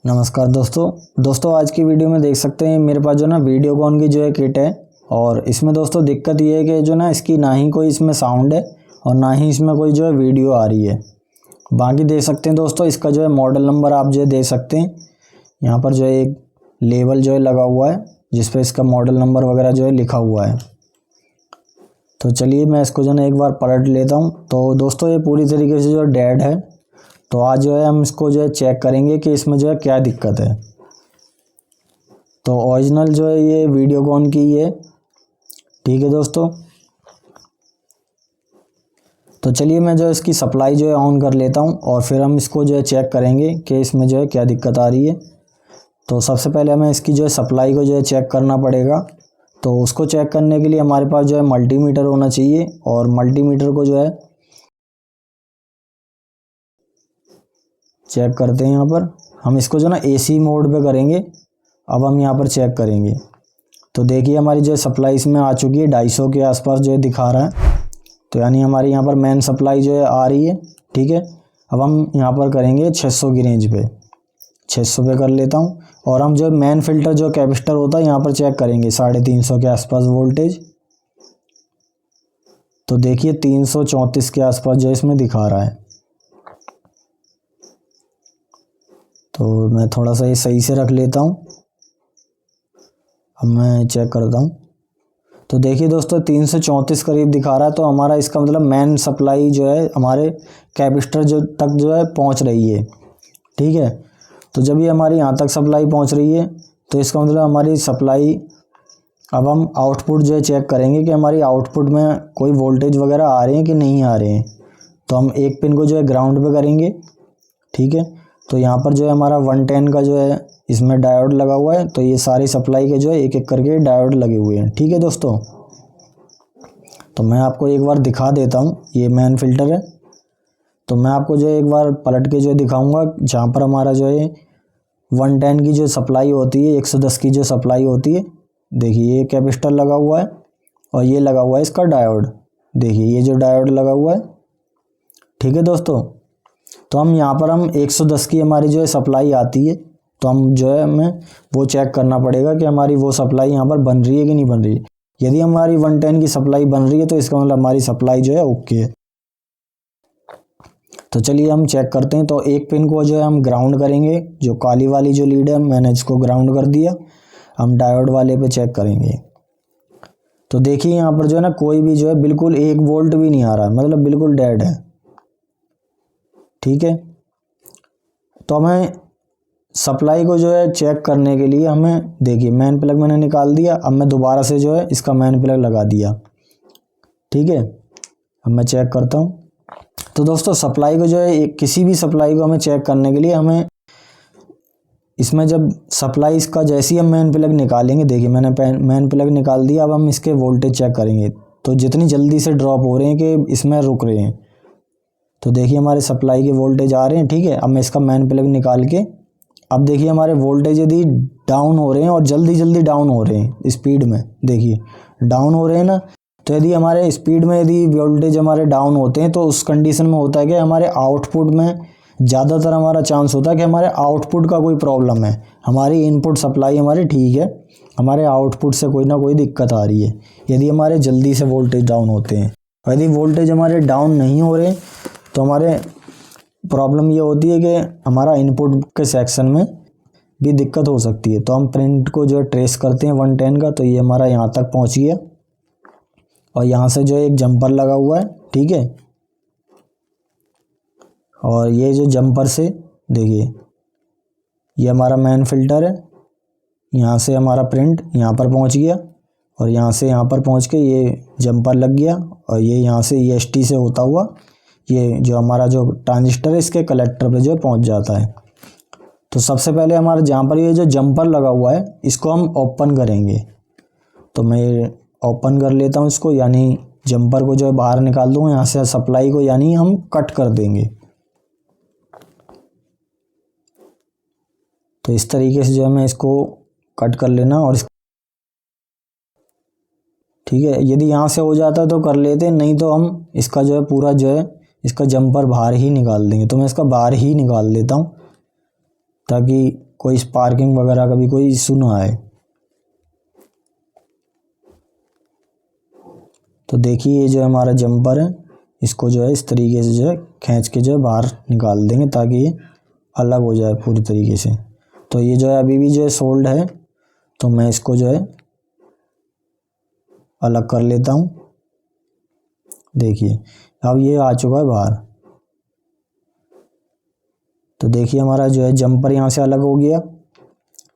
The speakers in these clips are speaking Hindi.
नमस्कार दोस्तों आज की वीडियो में देख सकते हैं मेरे पास जो ना वीडियोकॉन की जो है किट है। और इसमें दोस्तों दिक्कत ये है कि जो ना इसकी ना ही कोई इसमें साउंड है और ना ही इसमें कोई जो है वीडियो आ रही है। बाकी देख सकते हैं दोस्तों इसका जो है मॉडल नंबर आप जो है दे सकते हैं। यहाँ पर जो है एक लेबल जो है लगा हुआ है जिस पर इसका मॉडल नंबर वगैरह जो है लिखा हुआ है। तो चलिए मैं इसको जो है एक बार पलट लेता हूँ। तो दोस्तों ये पूरी तरीके से जो डेड है। तो आज जो है हम इसको जो है चेक करेंगे कि इसमें जो है क्या दिक्कत है। तो ओरिजिनल जो है ये वीडियोकॉन की है, ठीक है दोस्तों। तो चलिए मैं जो इसकी सप्लाई जो है ऑन कर लेता हूँ और फिर हम इसको जो है चेक करेंगे कि इसमें जो है क्या दिक्कत आ रही है। तो सबसे पहले हमें इसकी जो है सप्लाई को जो है चेक करना पड़ेगा। तो उसको चेक करने के लिए हमारे पास जो है मल्टीमीटर होना चाहिए और मल्टीमीटर को जो है चेक करते हैं। यहाँ पर हम इसको जो ना एसी मोड पे करेंगे। अब हम यहाँ पर चेक करेंगे तो देखिए हमारी जो सप्लाई इसमें आ चुकी है 250 के आसपास जो है दिखा रहा है। तो यानी हमारी यहाँ पर मेन सप्लाई जो है आ रही है, ठीक है। अब हम यहाँ पर करेंगे 600 की रेंज पे, 600 पे कर लेता हूँ। और हम जो मेन फिल्टर जो कैपेसिटर होता है यहाँ पर चेक करेंगे 350 के आसपास वोल्टेज। तो देखिए 334 के आसपास जो इसमें दिखा रहा है। तो मैं थोड़ा सा ये सही से रख लेता हूँ। अब मैं चेक करता हूँ। तो देखिए दोस्तों 334 करीब दिखा रहा है। तो हमारा इसका मतलब मेन सप्लाई जो है हमारे कैपेसिटर जो तक जो है पहुँच रही है, ठीक है। तो जब ये हमारी यहाँ तक सप्लाई पहुँच रही है तो इसका मतलब हमारी सप्लाई, अब हम आउटपुट जो है चेक करेंगे कि हमारी आउटपुट में कोई वोल्टेज वगैरह आ रहे हैं कि नहीं आ रहे हैं। तो हम एक पिन को जो है ग्राउंड पे करेंगे, ठीक है। तो यहाँ पर जो है हमारा 110 का जो है इसमें डायोड लगा हुआ है। तो ये सारी सप्लाई के जो है एक एक करके डायोड लगे हुए हैं, ठीक है दोस्तों। तो मैं आपको एक बार दिखा देता हूँ, ये मेन फिल्टर है। तो मैं आपको जो है एक बार पलट के जो है दिखाऊंगा जहाँ पर हमारा जो है 110 की जो सप्लाई होती है, 110 की जो सप्लाई होती है। देखिए ये कैपेसिटर लगा हुआ है और ये लगा हुआ है इसका डायोड। देखिए ये जो डायोड लगा हुआ है, ठीक है दोस्तों। तो हम यहाँ पर हम 110 की हमारी जो है सप्लाई आती है। तो हम जो है हमें वो चेक करना पड़ेगा कि हमारी वो सप्लाई यहाँ पर बन रही है कि नहीं बन रही है। यदि हमारी 110 की सप्लाई बन रही है तो इसका मतलब हमारी सप्लाई जो है ओके है। तो चलिए हम चेक करते हैं। तो एक पिन को जो है हम ग्राउंड करेंगे, जो काली वाली जो लीड है मैंने इसको ग्राउंड कर दिया। हम डायोड वाले पे चेक करेंगे। तो देखिए यहाँ पर जो है ना कोई भी जो है बिल्कुल 1 वोल्ट भी नहीं आ रहा है, मतलब बिल्कुल डेड है, ठीक है। तो हमें सप्लाई को जो है चेक करने के लिए हमें देखिए मेन प्लग मैंने निकाल दिया। अब मैं दोबारा से जो है इसका मेन प्लग लगा दिया, ठीक है। अब मैं चेक करता हूँ। तो दोस्तों सप्लाई को जो है किसी भी सप्लाई को हमें चेक करने के लिए हमें इसमें जब सप्लाई इसका जैसे ही हम मेन प्लग निकालेंगे, देखिए मैंने मेन प्लग निकाल दिया। अब हम इसके वोल्टेज चेक करेंगे तो जितनी जल्दी से ड्रॉप हो रहे हैं कि इसमें रुक रहे हैं। तो देखिए हमारे सप्लाई के वोल्टेज आ रहे हैं, ठीक है। अब मैं इसका मेन प्लग निकाल के, अब देखिए हमारे वोल्टेज यदि डाउन हो रहे हैं और जल्दी जल्दी डाउन हो रहे हैं स्पीड में, देखिए डाउन हो रहे हैं ना। तो यदि हमारे स्पीड में यदि वोल्टेज हमारे डाउन होते हैं तो उस कंडीशन में होता है कि हमारे आउटपुट में ज़्यादातर हमारा चांस होता है कि हमारे आउटपुट का कोई प्रॉब्लम है। हमारी इनपुट सप्लाई हमारी ठीक है, हमारे आउटपुट से कोई ना कोई दिक्कत आ रही है यदि हमारे जल्दी से वोल्टेज डाउन होते हैं। और यदि वोल्टेज हमारे डाउन नहीं हो रहे तो हमारे प्रॉब्लम ये होती है कि हमारा इनपुट के सेक्शन में भी दिक्कत हो सकती है। तो हम प्रिंट को जो है ट्रेस करते हैं 110 का। तो ये हमारा यहाँ तक पहुँच गया और यहाँ से जो है एक जंपर लगा हुआ है, ठीक है। और ये जो जंपर से देखिए ये हमारा मेन फिल्टर है। यहाँ से हमारा प्रिंट यहाँ पर पहुँच गया और यहाँ से यहाँ पर पहुँच के ये जंपर लग गया। और ये यहाँ से EST से होता हुआ ये जो हमारा जो ट्रांजिस्टर है इसके कलेक्टर पे जो पहुंच जाता है। तो सबसे पहले हमारा जहाँ पर ये जो जंपर लगा हुआ है इसको हम ओपन करेंगे। तो मैं ओपन कर लेता हूँ इसको, यानी जंपर को जो है बाहर निकाल दूँगा यहाँ से, सप्लाई को यानी हम कट कर देंगे। तो इस तरीके से जो है मैं इसको कट कर लेना और ठीक है। यदि यहाँ से हो जाता है तो कर लेते, नहीं तो हम इसका जो है पूरा जो है इसका जंपर बाहर ही निकाल देंगे। तो मैं इसका बाहर ही निकाल देता हूँ ताकि कोई स्पार्किंग वगैरह का भी कोई इशू ना आए। तो देखिए ये जो है हमारा जंपर है, इसको जो है इस तरीके से जो है खींच के जो है बाहर निकाल देंगे ताकि ये अलग हो जाए पूरी तरीके से। तो ये जो है अभी भी जो है सोल्ड है, तो मैं इसको जो है अलग कर लेता हूँ। देखिए अब ये आ चुका है बाहर। तो देखिए हमारा जो है जंपर यहाँ से अलग हो गया।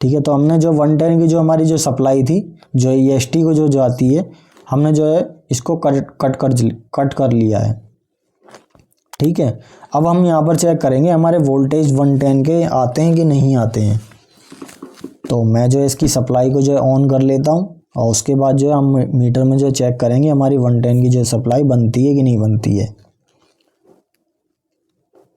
ठीक है, तो हमने जो 110 की जो हमारी जो सप्लाई थी, जो EST को जो आती है, हमने जो है इसको कट कर लिया है। ठीक है, अब हम यहाँ पर चेक करेंगे हमारे वोल्टेज 110 के आते हैं कि नहीं आते हैं। तो मैं जो है इसकी सप्लाई को जो है ऑन कर लेता हूँ और उसके बाद जो है हम मीटर में जो चेक करेंगे हमारी 110 की जो सप्लाई बनती है कि नहीं बनती है।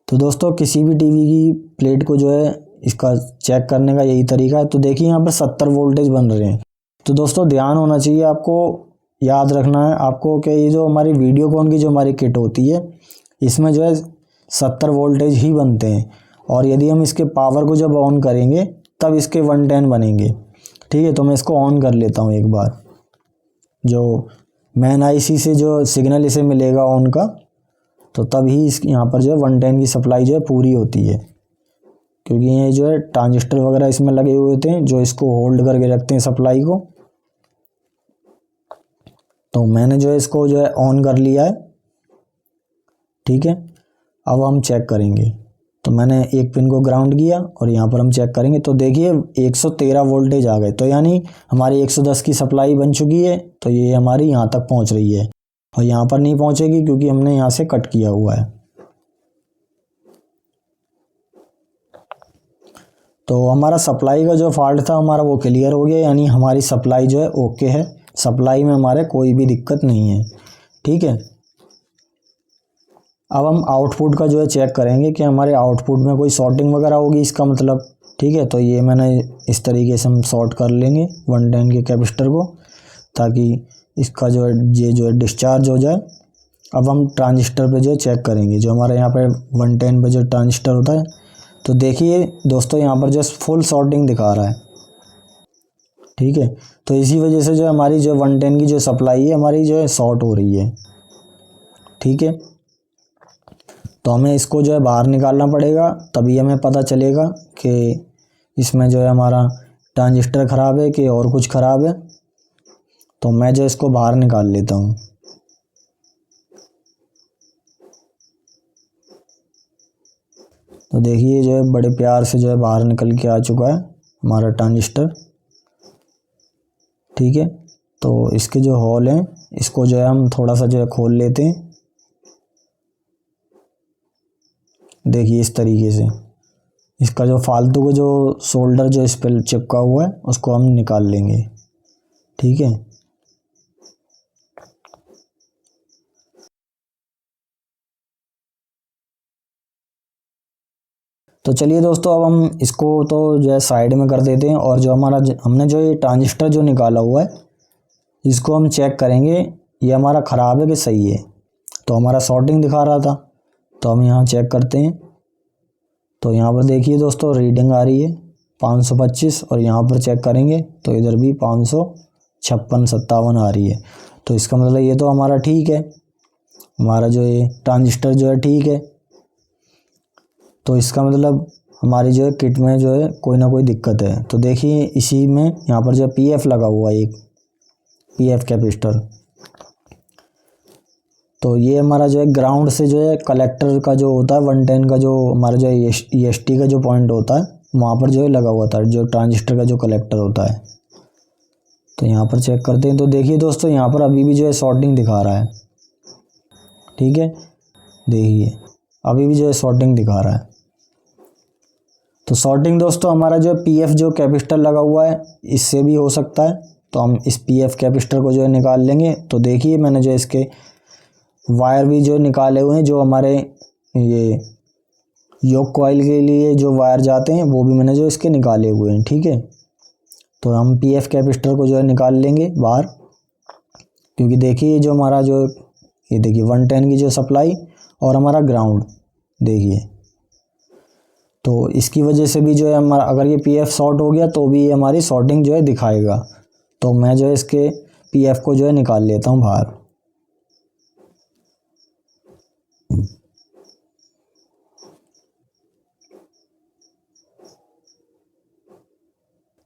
तो दोस्तों किसी भी टीवी की प्लेट को जो है इसका चेक करने का यही तरीका है। तो देखिए यहाँ पर 70 वोल्टेज बन रहे हैं। तो दोस्तों ध्यान होना चाहिए, आपको याद रखना है आपको कि ये जो हमारी वीडियोकॉन की जो हमारी किट होती है, इसमें जो है 70 वोल्टेज ही बनते हैं, और यदि हम इसके पावर को जब ऑन करेंगे तब इसके 110 बनेंगे। ठीक है, तो मैं इसको ऑन कर लेता हूँ एक बार। जो मेन IC से जो सिग्नल इसे मिलेगा ऑन का, तो तभी इस यहाँ पर जो है 110 की सप्लाई जो है पूरी होती है, क्योंकि ये जो है ट्रांजिस्टर वगैरह इसमें लगे हुए होते हैं जो इसको होल्ड करके रखते हैं सप्लाई को। तो मैंने जो है इसको जो है ऑन कर लिया है। ठीक है, अब हम चेक करेंगे। तो मैंने एक पिन को ग्राउंड किया और यहाँ पर हम चेक करेंगे। तो देखिए 113 वोल्टेज आ गए, तो यानी हमारी 110 की सप्लाई बन चुकी है। तो ये हमारी यहाँ तक पहुँच रही है और यहाँ पर नहीं पहुँचेगी क्योंकि हमने यहाँ से कट किया हुआ है। तो हमारा सप्लाई का जो फॉल्ट था हमारा वो क्लियर हो गया, यानी हमारी सप्लाई जो है ओके है, सप्लाई में हमारे कोई भी दिक्कत नहीं है। ठीक है, अब हम आउटपुट का जो है चेक करेंगे कि हमारे आउटपुट में कोई शॉर्टिंग वगैरह होगी इसका मतलब। ठीक है, तो ये मैंने इस तरीके से हम शॉर्ट कर लेंगे 110 के कैपेसिटर को, ताकि इसका जो है ये जो है डिस्चार्ज हो जाए। अब हम ट्रांजिस्टर पे जो चेक करेंगे, जो हमारे यहाँ पे 110 पे जो ट्रांजिस्टर होता है। तो देखिए दोस्तों यहाँ पर जो फुल शॉर्टिंग दिखा रहा है। ठीक है, तो इसी वजह से जो हमारी जो 110 की जो सप्लाई है हमारी जो है शॉर्ट हो रही है। ठीक है, तो हमें इसको जो है बाहर निकालना पड़ेगा, तभी हमें पता चलेगा कि इसमें जो है हमारा ट्रांजिस्टर ख़राब है कि और कुछ ख़राब है। तो मैं जो इसको बाहर निकाल लेता हूँ। तो देखिए जो है बड़े प्यार से जो है बाहर निकल के आ चुका है हमारा ट्रांजिस्टर। ठीक है, तो इसके जो होल हैं इसको जो है हम थोड़ा सा जो है खोल लेते हैं। देखिए इस तरीके से इसका जो फालतू का जो सोल्डर जो इस पर चिपका हुआ है उसको हम निकाल लेंगे। ठीक है, तो चलिए दोस्तों अब हम इसको तो जो है साइड में कर देते हैं, और जो हमारा हमने जो ये ट्रांजिस्टर जो निकाला हुआ है इसको हम चेक करेंगे ये हमारा ख़राब है कि सही है। तो हमारा शॉर्टिंग दिखा रहा था, तो हम यहाँ चेक करते हैं। तो यहाँ पर देखिए दोस्तों रीडिंग आ रही है 525, और यहाँ पर चेक करेंगे तो इधर भी 556-57 आ रही है। तो इसका मतलब ये तो हमारा ठीक है, हमारा जो ये ट्रांजिस्टर जो है ठीक है। तो इसका मतलब हमारी जो है किट में जो है कोई ना कोई दिक्कत है। तो देखिए इसी में यहाँ पर जो है PF लगा हुआ है, एक PF कैपेसिटर। तो ये हमारा जो है ग्राउंड से जो है कलेक्टर का जो होता है 110 का जो हमारा जो है EST का जो पॉइंट होता है वहाँ पर जो है लगा हुआ था, जो ट्रांजिस्टर का जो कलेक्टर होता है। तो यहाँ पर चेक करते हैं। तो देखिए दोस्तों यहाँ पर अभी भी जो है शॉर्टिंग दिखा रहा है। ठीक है, देखिए अभी भी जो है शॉर्टिंग दिखा रहा है। तो शॉर्टिंग दोस्तों हमारा जो है PF जो कैपेसिटर लगा हुआ है इससे भी हो सकता है। तो हम इस PF कैपेसिटर को जो है निकाल लेंगे। तो देखिए मैंने जो इसके वायर भी जो निकाले हुए हैं, जो हमारे ये योक कॉइल के लिए जो वायर जाते हैं वो भी मैंने जो इसके निकाले हुए हैं। ठीक है, तो हम PF कैपेसिटर को जो है निकाल लेंगे बाहर, क्योंकि देखिए जो हमारा जो ये देखिए 110 की जो सप्लाई और हमारा ग्राउंड देखिए तो इसकी वजह से भी जो है हमारा अगर ये पीएफ शॉर्ट हो गया तो भी ये हमारी शॉर्टिंग जो है दिखाएगा। तो मैं जो है इसके पीएफ को जो है निकाल लेता हूँ बाहर।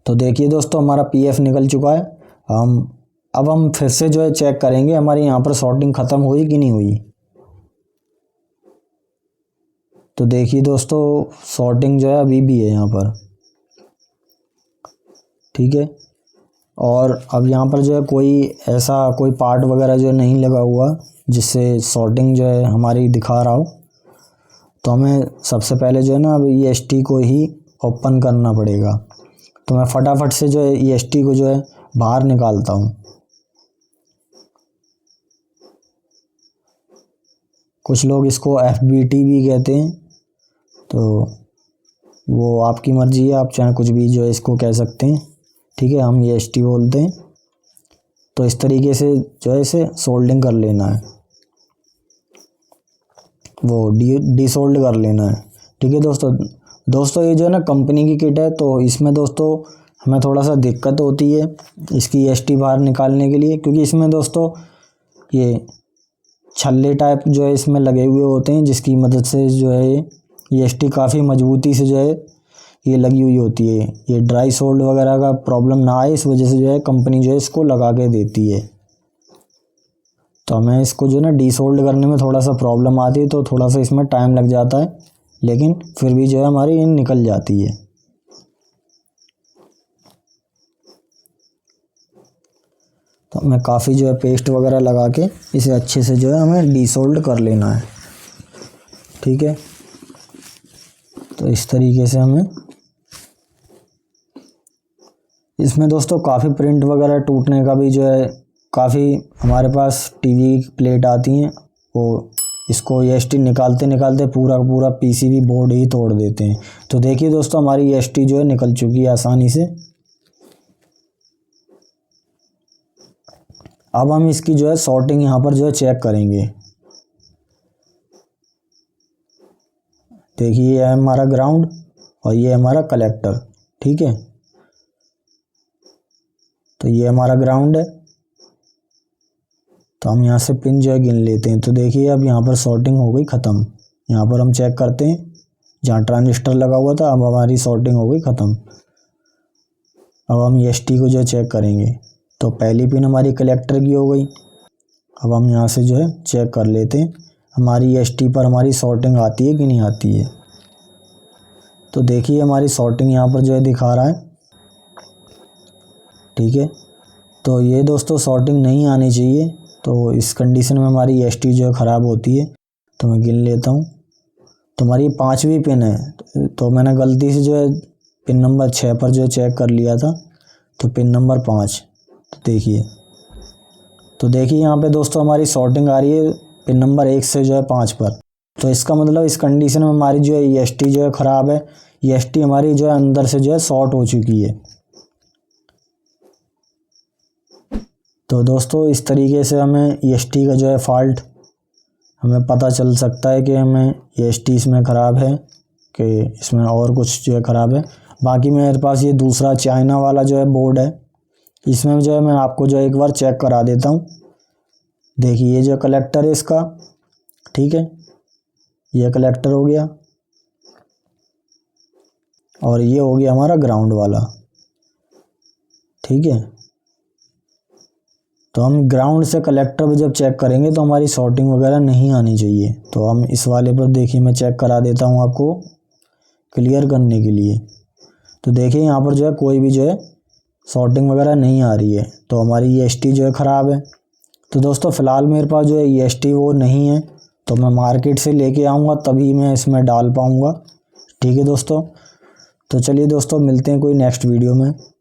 तो देखिए दोस्तों हमारा पीएफ निकल चुका है। अब हम फिर से जो है चेक करेंगे हमारी यहाँ पर शॉर्टिंग ख़त्म हुई कि नहीं हुई। तो देखिए दोस्तों शॉर्टिंग जो है अभी भी है यहाँ पर, ठीक है। और अब यहाँ पर जो है कोई पार्ट वगैरह जो नहीं लगा हुआ जिससे शॉर्टिंग जो है हमारी दिखा रहा हो। तो हमें सबसे पहले जो है ना अब EST को ही ओपन करना पड़ेगा। तो मैं फटाफट से जो है EST को जो है बाहर निकालता हूँ। कुछ लोग इसको FBT भी कहते हैं, तो वो आपकी मर्ज़ी है, आप चाहे कुछ भी जो है इसको कह सकते हैं, ठीक है। हम EST बोलते हैं। तो इस तरीके से जो है इसे सोल्डिंग कर लेना है, वो डीसोल्ड कर लेना है, ठीक है दोस्तों ये जो है ना कंपनी की किट है, तो इसमें दोस्तों हमें थोड़ा सा दिक्कत होती है इसकी EST बाहर निकालने के लिए, क्योंकि इसमें दोस्तों ये छल्ले टाइप जो है इसमें लगे हुए होते हैं, जिसकी मदद से जो है ये EST काफ़ी मजबूती से जो है ये लगी हुई होती है। ये ड्राई सोल्ड वगैरह का प्रॉब्लम ना आए इस वजह से जो है कंपनी जो है इसको लगा के देती है। तो हमें इसको जो है ना डीसोल्ड करने में थोड़ा सा प्रॉब्लम आती है, तो थोड़ा सा इसमें टाइम लग जाता है, लेकिन फिर भी जो है हमारी ये निकल जाती है। तो हमें काफ़ी जो है पेस्ट वगैरह लगा के इसे अच्छे से जो है हमें डीसोल्ड कर लेना है, ठीक है। तो इस तरीके से हमें इसमें दोस्तों काफ़ी प्रिंट वगैरह टूटने का भी जो है काफ़ी हमारे पास टीवी प्लेट आती हैं, वो इसको EST निकालते निकालते पूरा PCB बोर्ड ही तोड़ देते हैं। तो देखिए दोस्तों हमारी EST जो है निकल चुकी है आसानी से। अब हम इसकी जो है शॉर्टिंग यहाँ पर जो है चेक करेंगे। देखिए ये है हमारा ग्राउंड और ये हमारा कलेक्टर, ठीक है। तो ये हमारा ग्राउंड है। तो हम यहाँ से पिन जो है गिन लेते हैं। तो देखिए अब यहाँ पर शॉर्टिंग हो गई ख़त्म। यहाँ पर हम चेक करते हैं जहाँ ट्रांजिस्टर लगा हुआ था, अब हमारी शॉर्टिंग हो गई ख़त्म। अब हम EST को जो है चेक करेंगे। तो पहली पिन हमारी कलेक्टर की हो गई। अब हम यहाँ से जो है चेक कर लेते हैं हमारी EST पर हमारी शॉर्टिंग आती है कि नहीं आती है। तो देखिए हमारी शॉर्टिंग यहाँ पर जो है दिखा रहा है, ठीक है। तो ये दोस्तों शॉर्टिंग नहीं आनी चाहिए, तो इस कंडीशन में हमारी EST जो है ख़राब होती है। तो मैं गिन लेता हूँ। तो हमारी 5वीं पिन है, तो मैंने गलती से जो है पिन नंबर 6 पर जो है चेक कर लिया था। तो पिन नंबर 5, तो देखिए यहाँ पे दोस्तों हमारी शॉर्टिंग आ रही है पिन नंबर 1 से जो है 5 पर। तो इसका मतलब इस कंडीशन में हमारी जो है EST जो है ख़राब है। EST हमारी जो है अंदर से जो है शॉर्ट हो चुकी है। तो दोस्तों इस तरीके से हमें EST का जो है फॉल्ट हमें पता चल सकता है कि हमें EST इसमें ख़राब है कि इसमें और कुछ जो है ख़राब है। बाकी मेरे पास ये दूसरा चाइना वाला जो है बोर्ड है, इसमें जो है मैं आपको जो है एक बार चेक करा देता हूँ। देखिए ये जो कलेक्टर है इसका, ठीक है, ये कलेक्टर हो गया और ये हो गया हमारा ग्राउंड वाला, ठीक है। तो हम ग्राउंड से कलेक्टर पे जब चेक करेंगे तो हमारी शॉर्टिंग वगैरह नहीं आनी चाहिए। तो हम इस वाले पर देखिए मैं चेक करा देता हूँ आपको क्लियर करने के लिए। तो देखिए यहाँ पर जो है कोई भी जो है शॉर्टिंग वगैरह नहीं आ रही है, तो हमारी EST जो है ख़राब है। तो दोस्तों फ़िलहाल मेरे पास जो है EST वो नहीं है, तो मैं मार्केट से लेके आऊँगा तभी मैं इसमें डाल पाऊँगा, ठीक है दोस्तों। तो चलिए दोस्तों मिलते हैं कोई नेक्स्ट वीडियो में।